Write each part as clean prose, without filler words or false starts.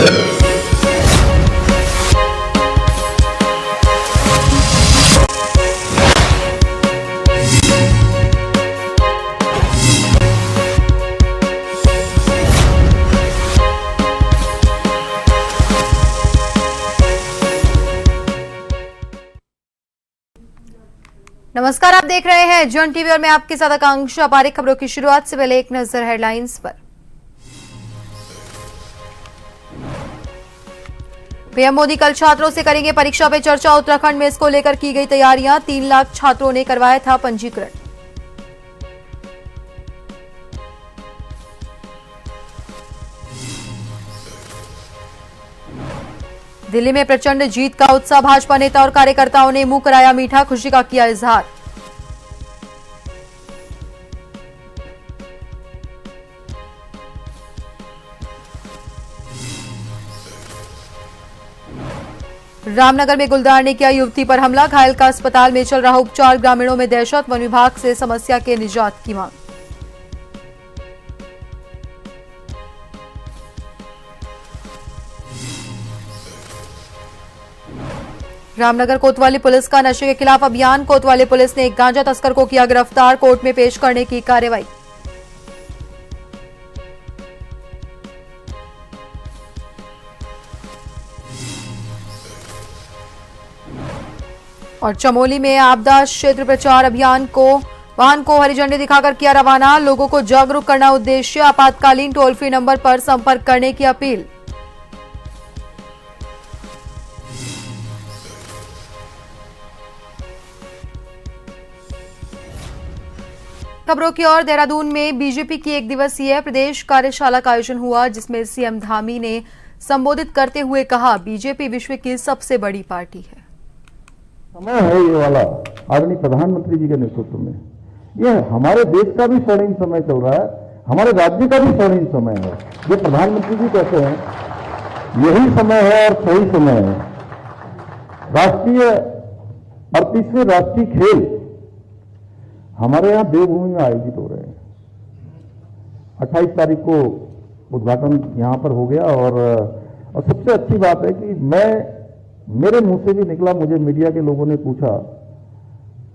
नमस्कार, आप देख रहे हैं जन टीवी और मैं आपके साथ आकांक्षा पारिक। खबरों की शुरुआत से पहले एक नजर हेडलाइंस पर। पीएम मोदी कल छात्रों से करेंगे परीक्षा पे चर्चा। उत्तराखंड में इसको लेकर की गई तैयारियां। 3 लाख छात्रों ने करवाया था पंजीकरण। दिल्ली में प्रचंड जीत का उत्साह। भाजपा नेता और कार्यकर्ताओं ने मुंह कराया मीठा, खुशी का किया इजहार। रामनगर में गुलदार ने किया युवती पर हमला। घायल का अस्पताल में चल रहा उपचार। ग्रामीणों में दहशत। वन विभाग से समस्या के निजात की मांग। रामनगर कोतवाली पुलिस का नशे के खिलाफ अभियान। कोतवाली पुलिस ने एक गांजा तस्कर को किया गिरफ्तार। कोर्ट में पेश करने की कार्रवाई। और चमोली में आपदा क्षेत्र प्रचार अभियान को वाहन को हरी झंडी दिखाकर किया रवाना। लोगों को जागरूक करना उद्देश्य। आपातकालीन टोल फ्री नंबर पर संपर्क करने की अपील। खबरों की ओर, देहरादून में बीजेपी की एक दिवसीय प्रदेश कार्यशाला का आयोजन हुआ, जिसमें सीएम धामी ने संबोधित करते हुए कहा, बीजेपी विश्व की सबसे बड़ी पार्टी है। समय है ये वाला आदरणीय प्रधानमंत्री जी के नेतृत्व में। ये हमारे देश का भी स्वर्णिम समय चल रहा है, हमारे राज्य का भी स्वर्णिम समय है। ये प्रधानमंत्री जी कहते हैं यही समय है और सही समय है। राष्ट्रीय 38वें राष्ट्रीय खेल हमारे यहाँ देवभूमि में आयोजित हो रहे हैं। 28 तारीख को उद्घाटन यहाँ पर हो गया और सबसे अच्छी बात है कि मेरे मुंह से भी निकला, मुझे मीडिया के लोगों ने पूछा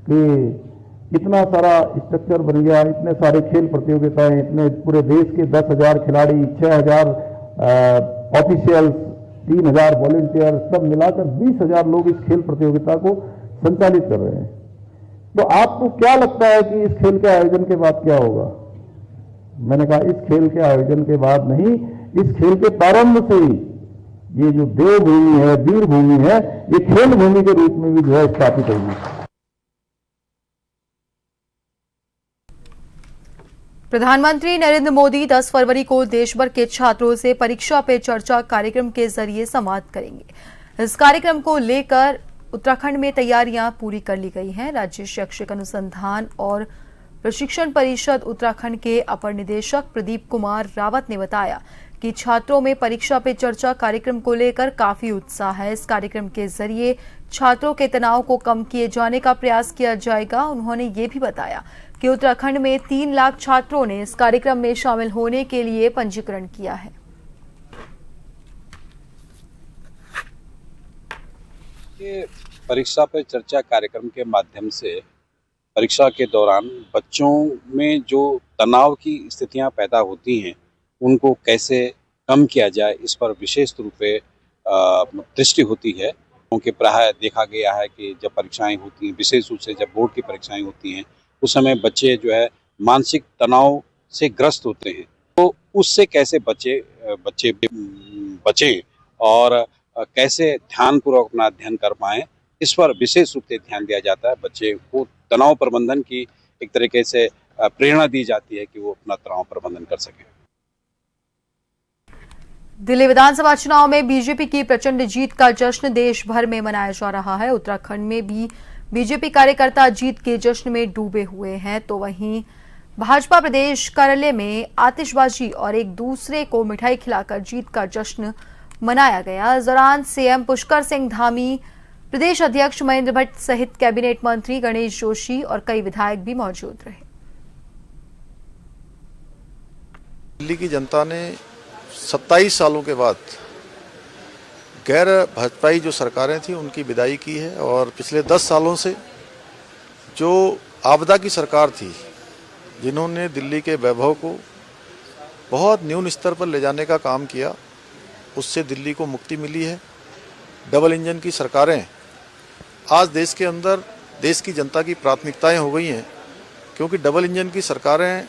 कि इतना सारा स्ट्रक्चर बन गया, इतने सारे खेल प्रतियोगिताएं, इतने पूरे देश के 10,000 खिलाड़ी, 6,000 ऑफिशियल्स, 3,000 वॉलंटियर, सब मिलाकर 20,000 लोग इस खेल प्रतियोगिता को संचालित कर रहे हैं। तो आपको क्या लगता है कि इस खेल के आयोजन के बाद क्या होगा? मैंने कहा इस खेल के आयोजन के बाद नहीं, इस खेल के प्रारंभ से ही ये जो देवभूमि है, वीर भूमि है, ये खेल भूमि के रूप में भी जो है स्थापित होगी। प्रधानमंत्री नरेंद्र मोदी 10 फरवरी को देश भर के छात्रों से परीक्षा पे चर्चा कार्यक्रम के जरिए संवाद करेंगे। इस कार्यक्रम को लेकर उत्तराखंड में तैयारियां पूरी कर ली गई हैं। राज्य शैक्षिक अनुसंधान और प्रशिक्षण परिषद उत्तराखंड के अपर निदेशक प्रदीप कुमार रावत ने बताया कि छात्रों में परीक्षा पे चर्चा कार्यक्रम को लेकर काफी उत्साह है। इस कार्यक्रम के जरिए छात्रों के तनाव को कम किए जाने का प्रयास किया जाएगा। उन्होंने ये भी बताया कि उत्तराखंड में 3 लाख छात्रों ने इस कार्यक्रम में शामिल होने के लिए पंजीकरण किया है। परीक्षा पे चर्चा कार्यक्रम के माध्यम से परीक्षा के दौरान बच्चों में जो तनाव की स्थितियां पैदा होती हैं, उनको कैसे कम किया जाए, इस पर विशेष रूप से दृष्टि होती है। क्योंकि प्रायः देखा गया है कि जब परीक्षाएं होती हैं, विशेष रूप से जब बोर्ड की परीक्षाएं होती हैं, उस समय बच्चे जो है मानसिक तनाव से ग्रस्त होते हैं। तो उससे कैसे बच्चे बचें और कैसे ध्यानपूर्वक अपना अध्ययन कर पाएं, इस पर विशेष रूप से ध्यान दिया जाता है। बच्चे को तनाव प्रबंधन की एक तरीके से प्रेरणा दी जाती है कि वो अपना तनाव प्रबंधन कर सके। दिल्ली विधानसभा चुनाव में बीजेपी की प्रचंड जीत का जश्न देश भर में मनाया जा रहा है। उत्तराखंड में भी बीजेपी कार्यकर्ता जीत के जश्न में डूबे हुए हैं, तो वहीं भाजपा प्रदेश कार्यालय में आतिशबाजी और एक दूसरे को मिठाई खिलाकर जीत का जश्न मनाया गया। इस दौरान सीएम पुष्कर सिंह धामी, प्रदेश अध्यक्ष महेंद्र भट्ट सहित कैबिनेट मंत्री गणेश जोशी और कई विधायक भी मौजूद रहे। दिल्ली की जनता ने 27 सालों के बाद गैर भाजपाई जो सरकारें थी उनकी विदाई की है और पिछले 10 सालों से जो आपदा की सरकार थी, जिन्होंने दिल्ली के वैभव को बहुत न्यून स्तर पर ले जाने का काम किया, उससे दिल्ली को मुक्ति मिली है। डबल इंजन की सरकारें आज देश के अंदर देश की जनता की प्राथमिकताएं हो गई हैं, क्योंकि डबल इंजन की सरकारें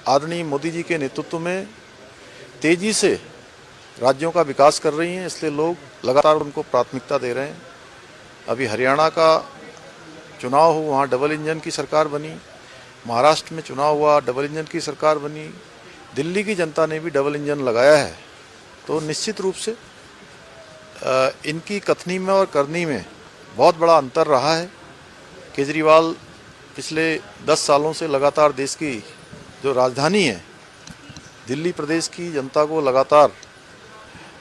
आदरणीय मोदी जी के नेतृत्व में तेजी से राज्यों का विकास कर रही हैं, इसलिए लोग लगातार उनको प्राथमिकता दे रहे हैं। अभी हरियाणा का चुनाव हो, वहाँ डबल इंजन की सरकार बनी, महाराष्ट्र में चुनाव हुआ, डबल इंजन की सरकार बनी, दिल्ली की जनता ने भी डबल इंजन लगाया है। तो निश्चित रूप से इनकी कथनी में और करनी में बहुत बड़ा अंतर रहा है। केजरीवाल पिछले 10 सालों से लगातार देश की जो राजधानी है दिल्ली प्रदेश की जनता को लगातार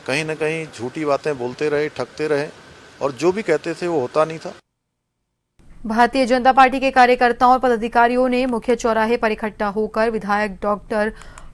कहीं ना कहीं झूठी बातें बोलते रहे, ठगते रहे और जो भी कहते थे वो होता नहीं था। भारतीय जनता पार्टी के कार्यकर्ताओं और पदाधिकारियों ने मुख्य चौराहे पर इकट्ठा होकर विधायक डॉक्टर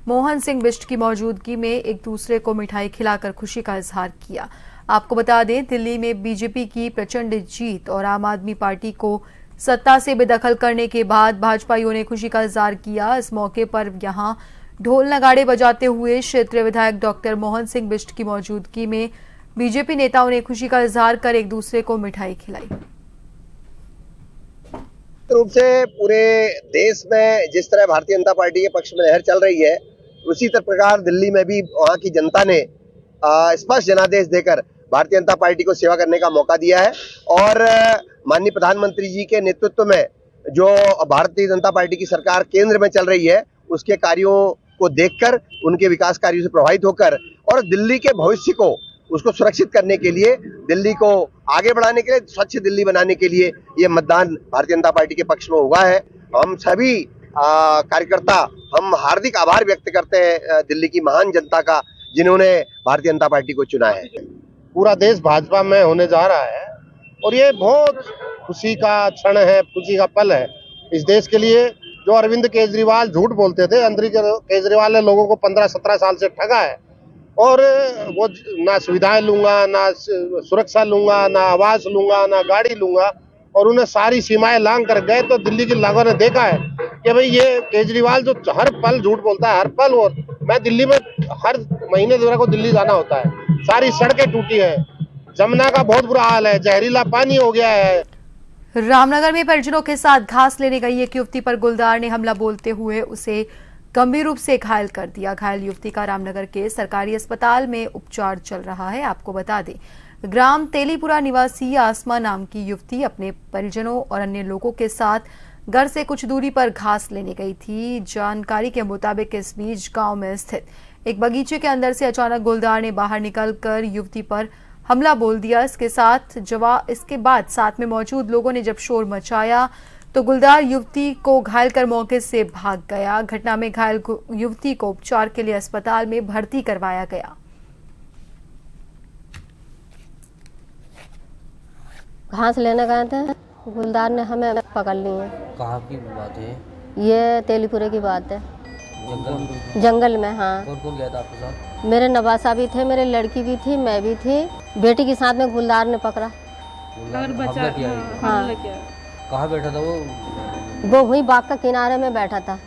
मोहन सिंह बिष्ट की मौजूदगी में एक दूसरे को मिठाई खिलाकर खुशी का इजहार किया। आपको बता दें, दिल्ली में बीजेपी की प्रचंड जीत और आम आदमी पार्टी को सत्ता से बेदखल करने के बाद भाजपाइयों ने खुशी का इजहार किया। इस मौके पर यहां ढोल नगाड़े बजाते हुए क्षेत्रीय विधायक डॉक्टर मोहन सिंह बिष्ट की मौजूदगी में बीजेपी नेताओं ने खुशी का इजहार कर एक दूसरे को मिठाई खिलाई। रूप से पूरे देश में जिस तरह भारतीय जनता पार्टी के पक्ष में लहर चल रही है, उसी प्रकार दिल्ली में भी वहां की जनता ने स्पष्ट जनादेश देकर भारतीय जनता पार्टी को सेवा करने का मौका दिया है और माननीय प्रधानमंत्री जी के नेतृत्व में जो भारतीय जनता पार्टी की सरकार केंद्र में चल रही है, उसके कार्यों को देखकर, उनके विकास कार्यों से प्रभावित होकर और दिल्ली के भविष्य को उसको सुरक्षित करने के लिए, दिल्ली को आगे बढ़ाने के लिए, स्वच्छ दिल्ली बनाने के लिए ये मतदान भारतीय जनता पार्टी के पक्ष में हुआ है। हम सभी कार्यकर्ता हम हार्दिक आभार व्यक्त करते हैं दिल्ली की महान जनता का, जिन्होंने भारतीय जनता पार्टी को चुना है। पूरा देश भाजपा में होने जा रहा है और ये बहुत खुशी का क्षण है, खुशी का पल है इस देश के लिए। जो अरविंद केजरीवाल झूठ बोलते थे, केजरीवाल ने लोगों को 15-17 साल से ठगा है और वो ना सुविधाएं लूंगा, ना सुरक्षा लूंगा, ना आवास लूंगा, ना गाड़ी लूंगा, और उन्हें सारी सीमाएं लांग कर गए। तो दिल्ली के लोगों ने देखा है कि भाई ये केजरीवाल जो हर पल झूठ बोलता है, हर पल। और मैं दिल्ली में हर महीने 2 को दिल्ली जाना होता है, सारी सड़कें टूटी है, जमुना का बहुत बुरा हाल है, जहरीला पानी हो गया है। रामनगर में परिजनों के साथ घास लेने गई एक युवती पर गुलदार ने हमला बोलते हुए उसे गंभीर रूप से घायल कर दिया। घायल युवती का रामनगर के सरकारी अस्पताल में उपचार चल रहा है। आपको बता दें, ग्राम तेलीपुरा निवासी आसमा नाम की युवती अपने परिजनों और अन्य लोगों के साथ घर से कुछ दूरी पर घास लेने गई थी। जानकारी के मुताबिक इस बीच गांव में स्थित एक बगीचे के अंदर से अचानक गुलदार ने बाहर निकलकर युवती पर हमला बोल दिया। इसके बाद साथ में मौजूद लोगों ने जब शोर मचाया तो गुलदार युवती को घायल कर मौके से भाग गया। घटना में घायल युवती को उपचार के लिए अस्पताल में भर्ती करवाया गया। घास लेने गए थे, गुलदार ने हमें पकड़ लिए। कहाँ की बात है? ये तेलीपुरे की बात है। जंगल में। हाँ। कौन गया था आपके साथ? मेरे नवासा भी थे, मेरी लड़की भी थी, मैं भी थी। बेटी के साथ में गुलदार ने पकड़ा। हाँ। कहाँ बैठा था वो हुई बाग का किनारे में बैठा था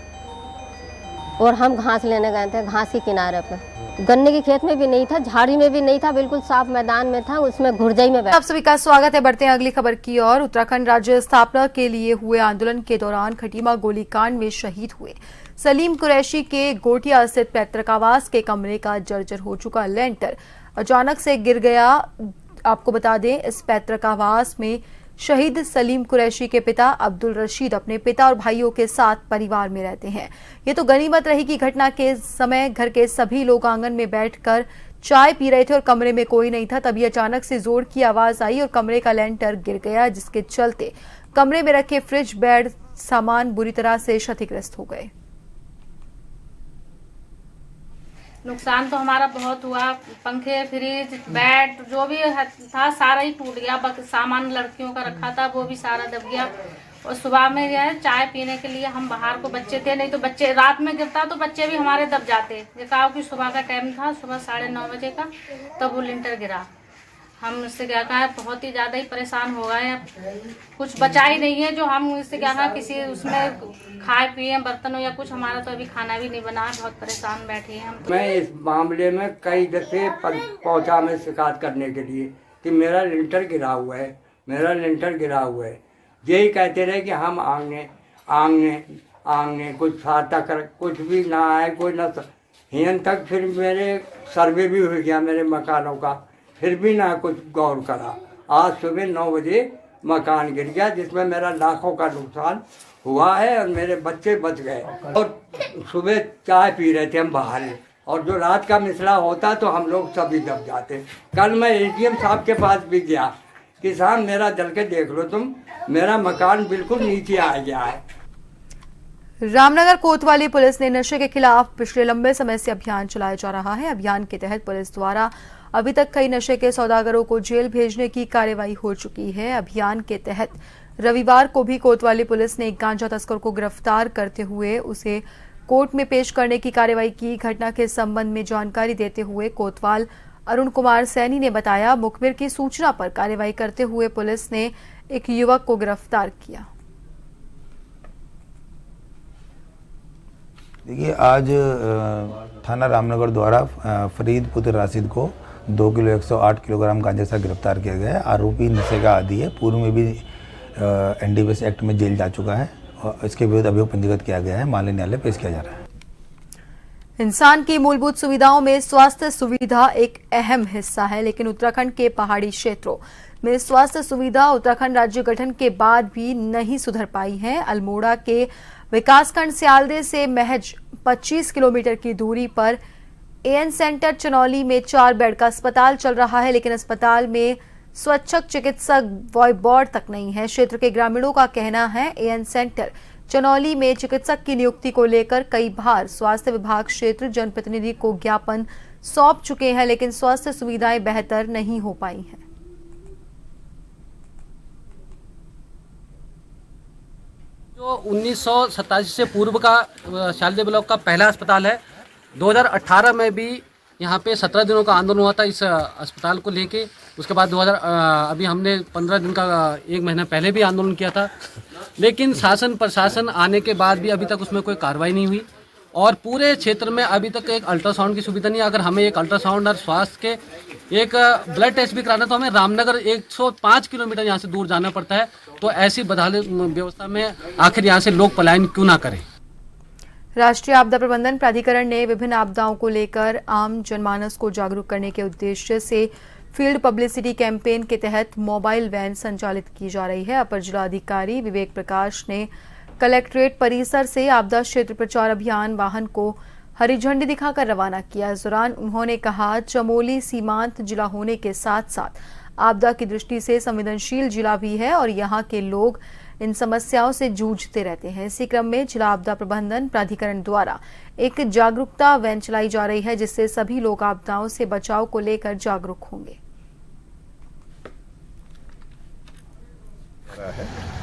और हम घास लेने गए थे, घास के किनारे पे। गन्ने के खेत में भी नहीं था, झाड़ी में भी नहीं था, बिल्कुल साफ मैदान में था, उसमें घुरजाई में बैठा। आप सभी का स्वागत है। बढ़ते हैं अगली खबर की ओर। उत्तराखंड राज्य स्थापना के लिए हुए आंदोलन के दौरान खटीमा गोलीकांड में शहीद हुए सलीम कुरैशी के गोटिया स्थित पैतृक आवास के कमरे का जर्जर हो चुका लेंटर अचानक से गिर गया। आपको बता दें, इस पैतृक आवास में शहीद सलीम कुरैशी के पिता अब्दुल रशीद अपने पिता और भाइयों के साथ परिवार में रहते हैं। ये तो गनीमत रही कि घटना के समय घर के सभी लोग आंगन में बैठकर चाय पी रहे थे और कमरे में कोई नहीं था। तभी अचानक से जोर की आवाज आई और कमरे का लेंटर गिर गया, जिसके चलते कमरे में रखे फ्रिज, बेड, सामान बुरी तरह से क्षतिग्रस्त हो गए। नुकसान तो हमारा बहुत हुआ, पंखे, फ्रिज, बेड जो भी था सारा ही टूट गया। सामान लड़कियों का रखा था वो भी सारा दब गया। और सुबह में जो है चाय पीने के लिए हम बाहर को, बच्चे थे, नहीं तो बच्चे रात में गिरता तो बच्चे भी हमारे दब जाते। ये कहा कि सुबह का टाइम था, सुबह 9:30 बजे का, तब वो लिंटर गिरा। हम इससे क्या कहा बहुत ही ज़्यादा ही परेशान हो गए हैं। कुछ बचा ही नहीं है जो हम इससे क्या कहा किसी उसमें खाए पिए बर्तन हो या कुछ, हमारा तो अभी खाना भी नहीं बना है, बहुत परेशान बैठे हैं हम तो। मैं इस मामले में कई दफे पहुंचा मैं शिकायत करने के लिए कि मेरा लिंटर गिरा हुआ है, मेरा लिंटर गिरा हुआ है। यही कहते रहे कि हम आंगने आंगने आंगने कुछ सहायता कर, कुछ भी ना आए कोई ना। यहाँ तक फिर मेरे सर्वे भी हो गया मेरे मकानों का, फिर भी ना कुछ गौर करा। आज सुबह 9 बजे मकान गिर गया जिसमें मेरा लाखों का नुकसान हुआ है और मेरे बच्चे बच गए। और सुबह चाय पी रहे थे हम बाहर, और जो रात का मिसला होता तो हम लोग सभी दब जाते। कल मैं एडीएम साहब के पास भी गया कि साहब मेरा जल के देख लो तुम, मेरा मकान बिल्कुल नीचे आ गया है। रामनगर कोतवाली पुलिस ने नशे के खिलाफ पिछले लंबे समय से अभियान चलाया जा रहा है। अभियान के तहत पुलिस द्वारा अभी तक कई नशे के सौदागरों को जेल भेजने की कार्रवाई हो चुकी है। अभियान के तहत रविवार को भी कोतवाली पुलिस ने एक गांजा तस्कर को गिरफ्तार करते हुए उसे कोर्ट में पेश करने की कार्रवाई की। घटना के संबंध में जानकारी देते हुए कोतवाल अरुण कुमार सैनी ने बताया, मुखबिर की सूचना पर कार्रवाई करते हुए पुलिस ने एक युवक को गिरफ्तार किया। देखिए, आज थाना रामनगर द्वारा फरीद पुत्र राशिद को 2 किलो 108 किलोग्राम गांजा से गिरफ्तार किया गया है। आरोपी नशे का आदी है, पूर्व में भी एनडीपीएस एक्ट में जेल जा चुका है और इसके विरुद्ध अभियोग पंजीकृत किया गया है, माननीय न्यायालय पेश किया जा रहा है। इंसान की मूलभूत सुविधाओं में स्वास्थ्य सुविधा एक अहम हिस्सा है, लेकिन उत्तराखंड के पहाड़ी क्षेत्रों में स्वास्थ्य सुविधा उत्तराखंड राज्य गठन के बाद भी नहीं सुधर पाई है। अल्मोड़ा के विकासखंड सियालदे से महज 25 किलोमीटर की दूरी पर एएन सेंटर चनौली में 4 बेड का अस्पताल चल रहा है, लेकिन अस्पताल में स्वच्छक चिकित्सक वार्ड तक नहीं है। क्षेत्र के ग्रामीणों का कहना है एएन सेंटर चनौली में चिकित्सक की नियुक्ति को लेकर कई बार स्वास्थ्य विभाग क्षेत्र जनप्रतिनिधि को ज्ञापन सौंप चुके हैं, लेकिन स्वास्थ्य सुविधाएं बेहतर नहीं हो पाई हैं। जो 1987 से पूर्व का सियालदे ब्लॉक का पहला अस्पताल है। 2018 में भी यहाँ पे 17 दिनों का आंदोलन हुआ था इस अस्पताल को लेके। उसके बाद अभी हमने 15 दिन का 1 महीना पहले भी आंदोलन किया था, लेकिन शासन प्रशासन आने के बाद भी अभी तक उसमें कोई कार्रवाई नहीं हुई। और पूरे क्षेत्र में अभी तक एक अल्ट्रासाउंड की सुविधा नहीं है। अगर हमें एक अल्ट्रासाउंड और स्वास्थ्य के एक ब्लड टेस्ट भी कराना तो हमें रामनगर 105 किलोमीटर यहाँ से दूर जाना पड़ता है। तो ऐसी बदहाल व्यवस्था में आखिर यहाँ से लोग पलायन क्यों ना करें। राष्ट्रीय आपदा प्रबंधन प्राधिकरण ने विभिन्न आपदाओं को लेकर आम जनमानस को जागरूक करने के उद्देश्य से फील्ड पब्लिसिटी कैंपेन के तहत मोबाइल वैन संचालित की जा रही है। अपर जिलाधिकारी विवेक प्रकाश ने कलेक्ट्रेट परिसर से आपदा क्षेत्र प्रचार अभियान वाहन को हरी झंडी दिखाकर रवाना किया। इस दौरान उन्होंने कहा, चमोली सीमांत जिला होने के साथ साथ आपदा की दृष्टि से संवेदनशील जिला भी है और यहाँ के लोग इन समस्याओं से जूझते रहते हैं। इसी क्रम में जिला आपदा प्रबंधन प्राधिकरण द्वारा एक जागरूकता वैन चलाई जा रही है, जिससे सभी लोग आपदाओं से बचाव को लेकर जागरूक होंगे।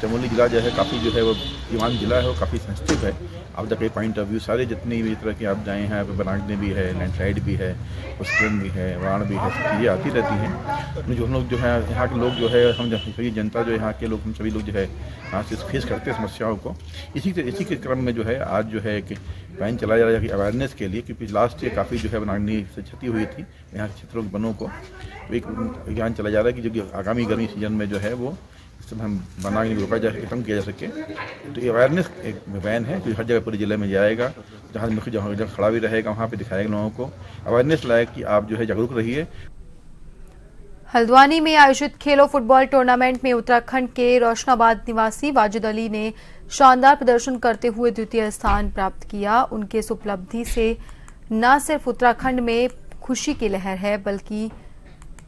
चमोली जिला जो है काफ़ी जो है वो ईमान जिला है, वो काफ़ी सेंसिटिव है आपदा के पॉइंट ऑफ व्यू। सारे जितनी भी तरह की आपदाएँ हैं, बनागने भी है, लैंडस्लाइड भी है, भूस्खलन भी है, बाढ़ भी है, सब चीज़ें आती रहती हैं। जो हम लोग जो है यहाँ के लोग जो है हम सभी जनता जो यहाँ के लोग हम सभी लोग जो है यहाँ से फेस करते हैं समस्याओं को। इसी के क्रम में जो है आज जो है कि वैन चलाया जा रहा है अवेयरनेस के लिए, क्योंकि लास्ट ईयर काफ़ी जो है बनागनी से क्षति हुई थी यहाँ के क्षेत्रों के वनों को। एक अभियान चलाया जा रहा है कि जो आगामी गर्मी सीजन में जो है वो हम बनागनी को रोका जा सके, खत्म किया जा सके। तो ये अवेयरनेस एक वैन है जो हर जगह पूरे जिले में जाएगा, जहाँ जगह खड़ा भी रहेगा वहाँ पे दिखाएगा लोगों को अवेयरनेस लायक कि आप जो है जागरूक रहिए। हल्द्वानी में आयोजित खेलो फुटबॉल टूर्नामेंट में उत्तराखंड के रोशनाबाद निवासी वाजिद अली ने शानदार प्रदर्शन करते हुए द्वितीय स्थान प्राप्त किया। उनके इस उपलब्धि से न सिर्फ उत्तराखंड में खुशी की लहर है, बल्कि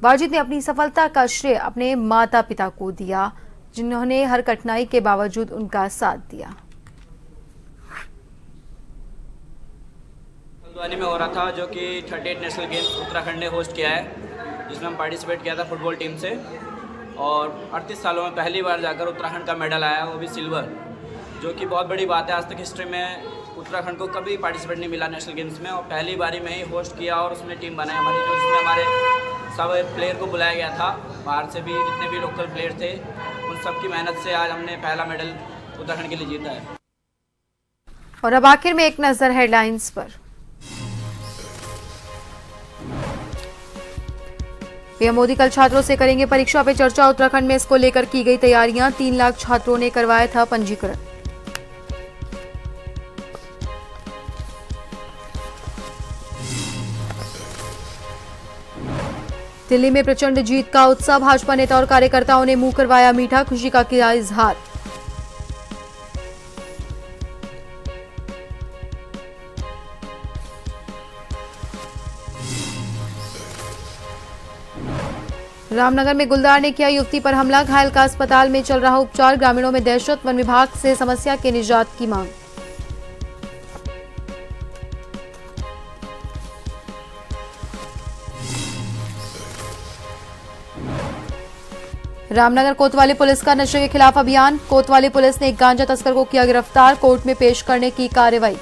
वाजिद ने अपनी सफलता का श्रेय अपने माता पिता को दिया, जिन्होंने हर कठिनाई के बावजूद उनका साथ दिया। हल्द्वानी में हो रहा था, जो कि 38 नेशनल गेम्स उत्तराखंड ने होस्ट किया है, जिसमें हम पार्टिसिपेट किया था फुटबॉल टीम से। और 38 सालों में पहली बार जाकर उत्तराखंड का मेडल आया, वो भी सिल्वर, जो कि बहुत बड़ी बात है। आज तक हिस्ट्री में उत्तराखंड को कभी पार्टिसिपेट नहीं मिला नेशनल गेम्स में, और पहली बारी में ही होस्ट किया और उसमें टीम बनाई हमारी, जो जिसमें हमारे सब प्लेयर को बुलाया गया था, बाहर से भी जितने भी लोकल प्लेयर थे उन सब की मेहनत से आज हमने पहला मेडल उत्तराखंड के लिए जीता है। और अब आखिर में एक नजर हेडलाइंस पर। पीएम मोदी कल छात्रों से करेंगे परीक्षा पे चर्चा। उत्तराखंड में इसको लेकर की गई तैयारियां। 3 लाख छात्रों ने करवाया था पंजीकरण। दिल्ली में प्रचंड जीत का उत्साह। भाजपा नेता और कार्यकर्ताओं ने मुंह करवाया मीठा। खुशी का किया इजहार। रामनगर में गुलदार ने किया युवती पर हमला। घायल का अस्पताल में चल रहा उपचार। ग्रामीणों में दहशत। वन विभाग से समस्या के निजात की मांग। रामनगर कोतवाली पुलिस का नशे के खिलाफ अभियान। कोतवाली पुलिस ने एक गांजा तस्कर को किया गिरफ्तार। कोर्ट में पेश करने की कार्रवाई।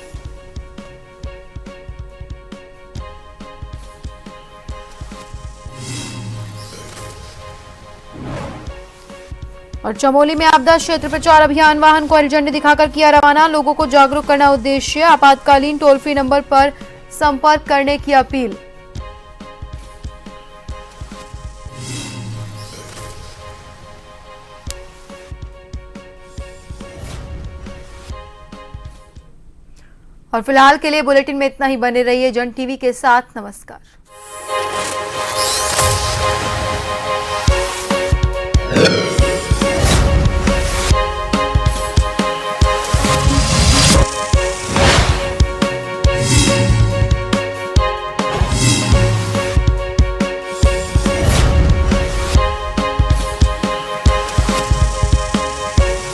और चमोली में आपदा क्षेत्र प्रचार अभियान। वाहन को हरी झंडी दिखाकर किया रवाना। लोगों को जागरूक करना उद्देश्य। आपातकालीन टोल फ्री नंबर पर संपर्क करने की अपील। और फिलहाल के लिए बुलेटिन में इतना ही। बने रहिए जन टीवी के साथ। नमस्कार।